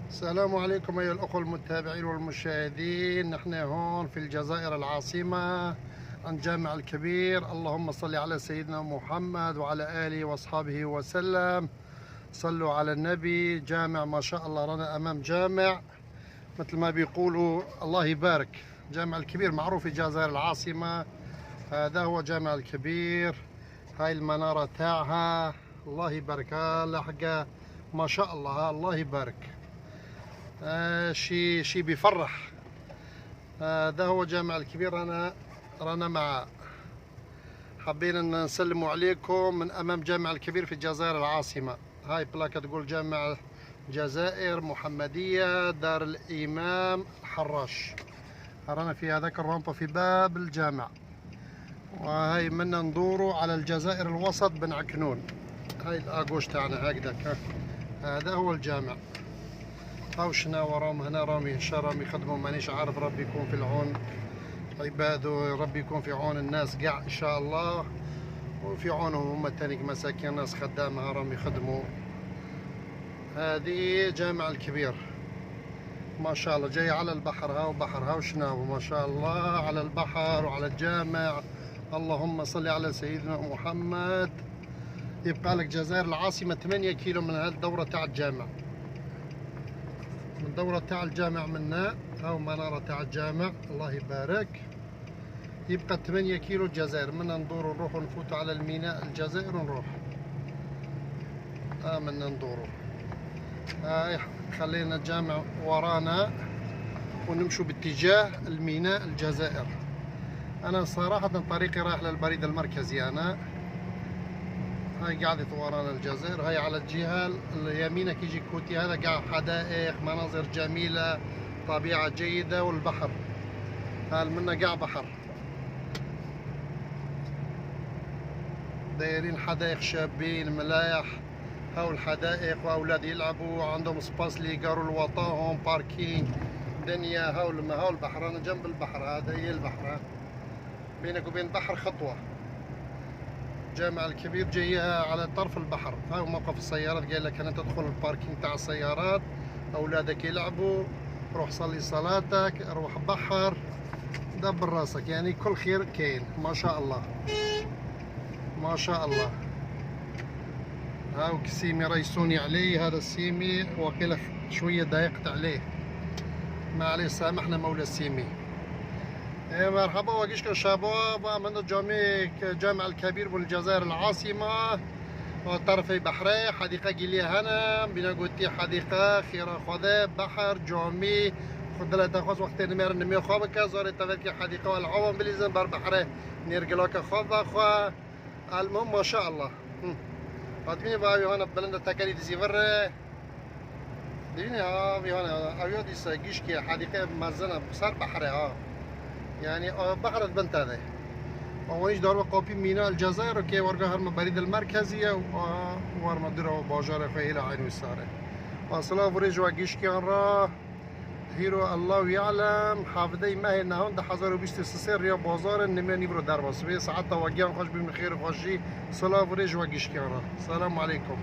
السلام عليكم أيها الأخوة المتابعين والمشاهدين. نحن هون في الجزائر العاصمة عند جامع الكبير. اللهم صل على سيدنا محمد وعلى آله وأصحابه وسلم. صلوا على النبي. جامع ما شاء الله، رانا أمام جامع مثل ما بيقولوا الله يبارك. جامع الكبير معروف في الجزائر العاصمة. هذا هو جامع الكبير. هاي المنارة تاعها الله يبارك. لحقة ما شاء الله، الله يبارك. شي بيفرح. ده هو جامع الكبير. رانا مع حابين نسلموا عليكم من امام جامع الكبير في الجزائر العاصمه. هاي بلاكه تقول جامع الجزائر محمديه دار الامام الحراش. رانا في هذاك الرامبا في باب الجامع، وهاي منا ندوروا على الجزائر الوسط بن عكنون. هاي الاغوش تاعنا هكذاك. هذا هو الجامع. هاو شنا وراهم هنا راهم راهم يخدموا، مانيش عارف. ربي يكون في العون عباده، ربي يكون في عون الناس قاع ان شاء الله، وفي عونهم هم التاني مساكين، ناس خدامة راهم يخدموا. هذه جامع الكبير ما شاء الله، جاي على البحر. هاو بحر، هاو شناو ما شاء الله على البحر وعلى الجامع. اللهم صل على سيدنا محمد. يبقى لك جزائر العاصمة 8 كيلو من هالدورة تاع الجامع، من الدورة تاع الجامع منا. هاو منارة تاع الجامع الله يبارك. يبقى 8 كيلو الجزائر. منا ندورو نروحو نفوتو على الميناء الجزائر ونروح. منا ندورو. هاي خلينا الجامع ورانا ونمشو باتجاه الميناء الجزائر. انا صراحة طريقي رايح للبريد المركزي. انا هاي قاعدة ورانا الجزائر. هاي على الجهة اليمينة كيجي كوتي، هذا قاع حدائق، مناظر جميلة، طبيعة جيدة، والبحر. هال منا قاع بحر. دايرين حدائق شابين ملايح. هاو الحدائق، واولاد يلعبوا، عندهم سباس اللي يقاروا لوطاهم، باركينج دنيا. هاو البحر. انا جنب البحر. هذا هي البحر. بينك وبين البحر خطوة. جامع الكبير جايها على طرف البحر. هاو موقف السيارات، قايل لك انا تدخل الباركينج تاع السيارات، اولادك يلعبوا، روح صلي صلاتك، روح بحر، دبر راسك. يعني كل خير كاين ما شاء الله ما شاء الله. هاو السيمي ريسوني عليه. هذا السيمي وقيل شوية ضايقت عليه، ما عليه سامحنا مولى السيمي. مرحبا وكيشكو شباب من جامع الكبير بالجزائر العاصمة. طرفي بحري حديقة قليا هنا بنا قلتي حديقة خيرا خذا بحر جامي خد لا تاخذ وقت نمر نمي خوابك زوري تفكي حديقة والعوام بليزن بار بحري نيرقلوك خوضا خوا. المهم ما شاء الله. هادميني باوي هنا بلند تاكالي ديزيفر ديني. ها في هنا اويو ديس قيشكي حديقة مزنة بصار بحري. يعني بحر بنت هذا. وونيش دارو قوبي ميناء الجزائر كي ورقة هرم بريد المركزية ورما درو باجار فهيلا عين وسارة. واصلا فريج وقيشكي را هيرو الله يعلم حافظي ما هي نهون ده حزار وبيشتي سسير يا بازار النماني برو دربس بي ساعات واقيان خوش بمن خير خوشي. صلاة فريج وقيشكي را. السلام عليكم.